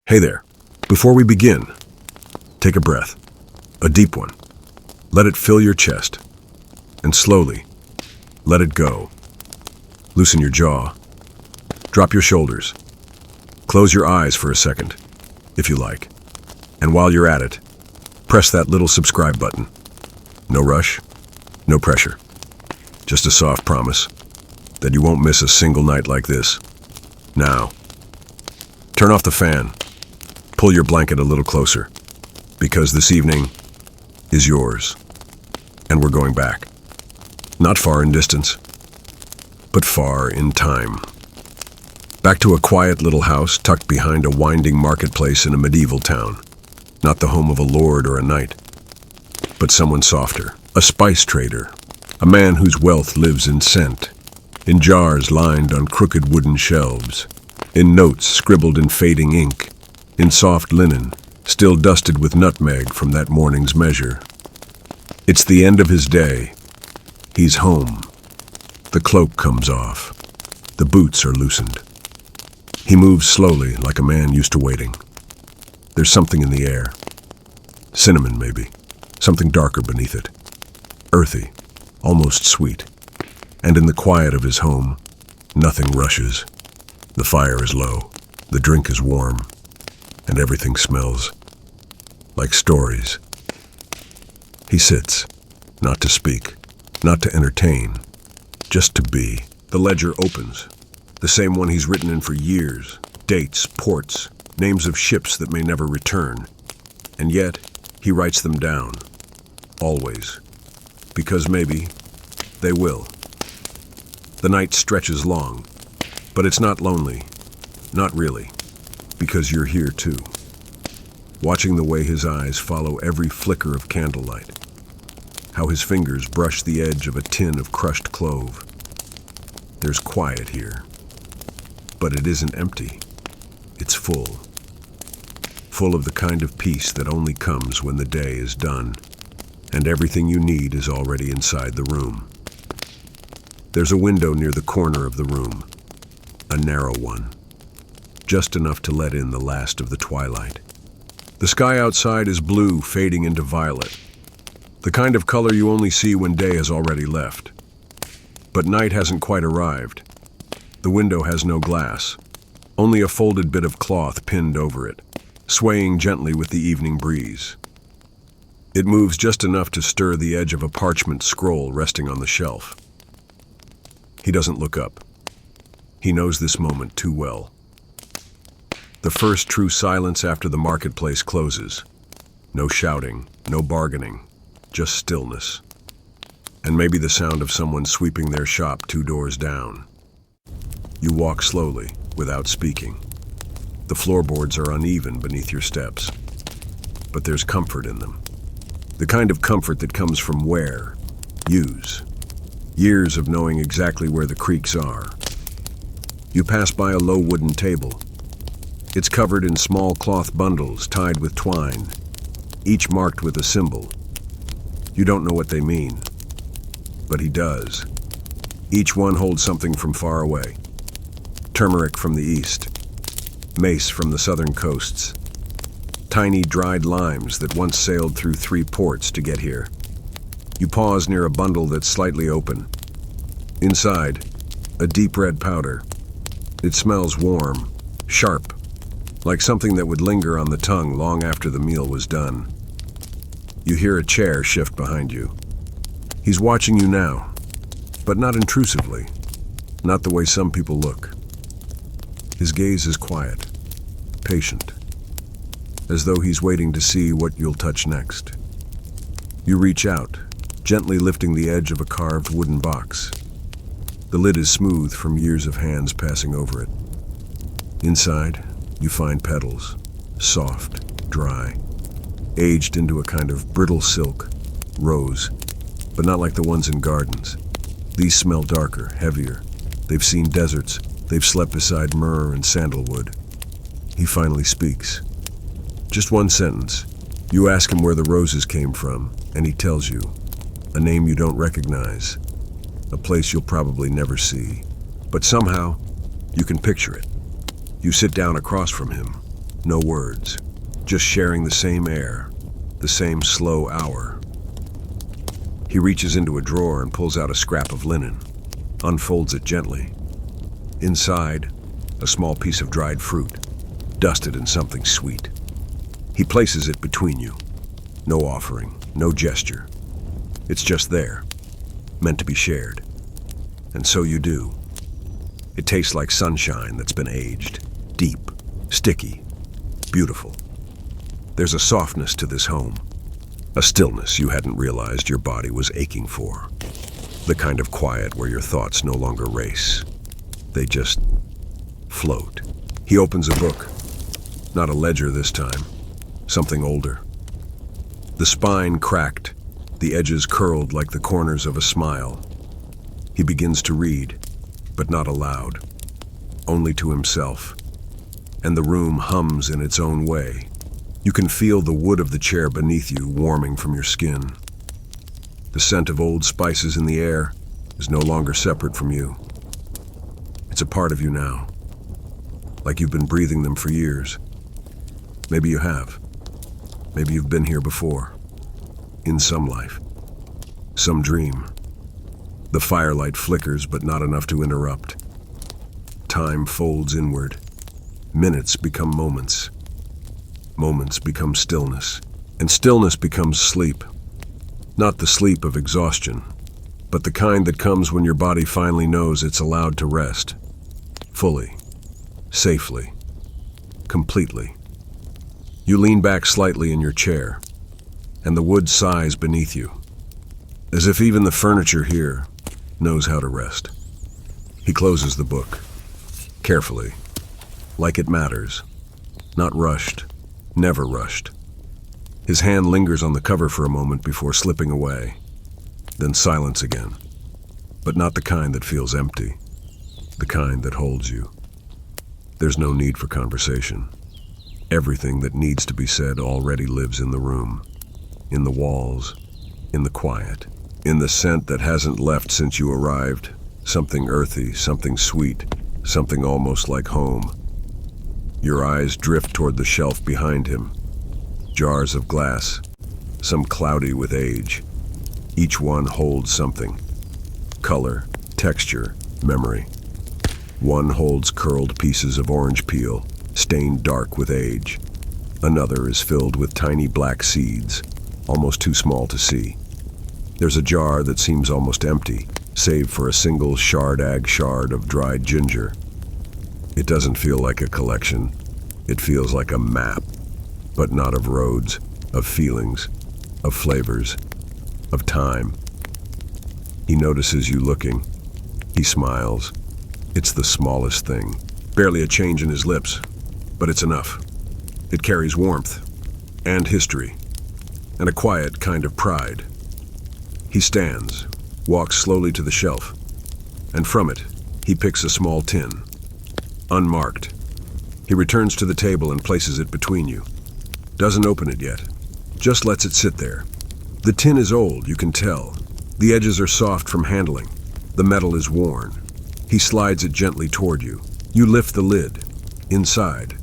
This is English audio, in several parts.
Hey there. Before we begin, take a breath, a deep one. Let it fill your chest, and slowly, let it go. Loosen your jaw, drop your shoulders, close your eyes for a second, if you like. And while you're at it, press that little subscribe button. No rush, no pressure. Just a soft promise that you won't miss a single night like this. Now, turn off the fan. Pull your blanket a little closer, because this evening is yours, and we're going back. Not far in distance, but far in time. Back to a quiet little house tucked behind a winding marketplace in a medieval town. Not the home of a lord or a knight, but someone softer, a spice trader, a man whose wealth lives in scent, in jars lined on crooked wooden shelves, in notes scribbled in fading ink, in soft linen, still dusted with nutmeg from that morning's measure. It's the end of his day. He's home. The cloak comes off. The boots are loosened. He moves slowly, like a man used to waiting. There's something in the air. Cinnamon, maybe. Something darker beneath it. Earthy, almost sweet. And in the quiet of his home, nothing rushes. The fire is low. The drink is warm. And everything smells like stories. He sits, not to speak, not to entertain, just to be. The ledger opens, the same one he's written in for years, dates, ports, names of ships that may never return. And yet, he writes them down, always, because maybe they will. The night stretches long, but it's not lonely, not really. Because you're here too, watching the way his eyes follow every flicker of candlelight, how his fingers brush the edge of a tin of crushed clove. There's quiet here, but it isn't empty. It's full. Full of the kind of peace that only comes when the day is done, and everything you need is already inside the room. There's a window near the corner of the room, a narrow one. Just enough to let in the last of the twilight. The sky outside is blue, fading into violet, the kind of color you only see when day has already left. But night hasn't quite arrived. The window has no glass, only a folded bit of cloth pinned over it, swaying gently with the evening breeze. It moves just enough to stir the edge of a parchment scroll resting on the shelf. He doesn't look up. He knows this moment too well. The first true silence after the marketplace closes. No shouting, no bargaining, just stillness. And maybe the sound of someone sweeping their shop 2 doors down. You walk slowly, without speaking. The floorboards are uneven beneath your steps. But there's comfort in them. The kind of comfort that comes from use. Years of knowing exactly where the creaks are. You pass by a low wooden table. It's covered in small cloth bundles tied with twine, each marked with a symbol. You don't know what they mean, but he does. Each one holds something from far away. Turmeric from the east, mace from the southern coasts, tiny dried limes that once sailed through 3 ports to get here. You pause near a bundle that's slightly open. Inside, a deep red powder. It smells warm, sharp, like something that would linger on the tongue long after the meal was done. You hear a chair shift behind you. He's watching you now, but not intrusively, not the way some people look. His gaze is quiet, patient, as though he's waiting to see what you'll touch next. You reach out, gently lifting the edge of a carved wooden box. The lid is smooth from years of hands passing over it. Inside, you find petals, soft, dry, aged into a kind of brittle silk, rose, but not like the ones in gardens. These smell darker, heavier. They've seen deserts. They've slept beside myrrh and sandalwood. He finally speaks. Just one sentence. You ask him where the roses came from, and he tells you. A name you don't recognize. A place you'll probably never see. But somehow, you can picture it. You sit down across from him, No words, just sharing the same air, the same slow hour. He reaches into a drawer and pulls out a scrap of linen, unfolds it gently. Inside, a small piece of dried fruit, dusted in something sweet. He places it between you. No offering, no gesture. It's just there, meant to be shared. And so you do. It tastes like sunshine that's been aged, deep, sticky, beautiful. There's a softness to this home, a stillness you hadn't realized your body was aching for. The kind of quiet where your thoughts no longer race. They just float. He opens a book. Not a ledger this time, something older. The spine cracked, the edges curled like the corners of a smile. He begins to read, but not aloud, only to himself. And the room hums in its own way. You can feel the wood of the chair beneath you warming from your skin. The scent of old spices in the air is no longer separate from you. It's a part of you now, like you've been breathing them for years. Maybe you have. Maybe you've been here before, in some life, some dream. The firelight flickers, but not enough to interrupt. Time folds inward. Minutes become moments. Moments become stillness, and stillness becomes sleep. Not the sleep of exhaustion, but the kind that comes when your body finally knows it's allowed to rest. Fully, safely, completely. You lean back slightly in your chair, and the wood sighs beneath you, as if even the furniture here knows how to rest. He closes the book, carefully, like it matters, not rushed, never rushed. His hand lingers on the cover for a moment before slipping away, then silence again, but not the kind that feels empty, the kind that holds you. There's no need for conversation. Everything that needs to be said already lives in the room, in the walls, in the quiet, in the scent that hasn't left since you arrived, something earthy, something sweet, something almost like home. Your eyes drift toward the shelf behind him. Jars of glass, some cloudy with age. Each one holds something. Color, texture, memory. One holds curled pieces of orange peel, stained dark with age. Another is filled with tiny black seeds, almost too small to see. There's a jar that seems almost empty, save for a single shard of dried ginger. It doesn't feel like a collection. It feels like a map, but not of roads, of feelings, of flavors, of time. He notices you looking. He smiles. It's the smallest thing. Barely a change in his lips, but it's enough. It carries warmth, and history, and a quiet kind of pride. He stands, walks slowly to the shelf, and from it, he picks a small tin, unmarked. He returns to the table and places it between you. Doesn't open it yet, just lets it sit there. The tin is old, you can tell. The edges are soft from handling. The metal is worn. He slides it gently toward you. You lift the lid. Inside,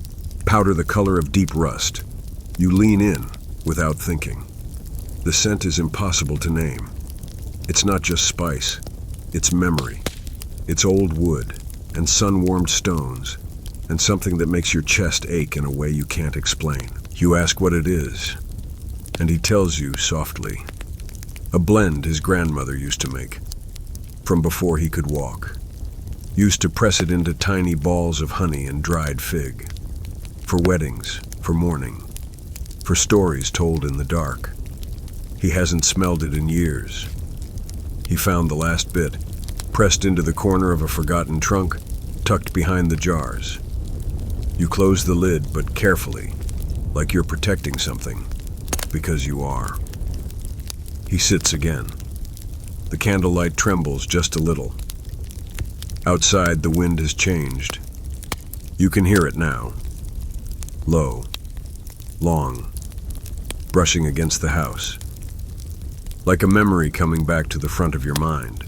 powder the color of deep rust. You lean in without thinking. The scent is impossible to name. It's not just spice, it's memory. It's old wood and sun-warmed stones, and something that makes your chest ache in a way you can't explain. You ask what it is, and he tells you softly. A blend his grandmother used to make, from before he could walk. Used to press it into tiny balls of honey and dried fig. For weddings, for mourning, for stories told in the dark. He hasn't smelled it in years. He found the last bit, pressed into the corner of a forgotten trunk, tucked behind the jars. You close the lid, but carefully, like you're protecting something, because you are. He sits again. The candlelight trembles just a little. Outside, the wind has changed. You can hear it now. Low, long, brushing against the house. Like a memory coming back to the front of your mind.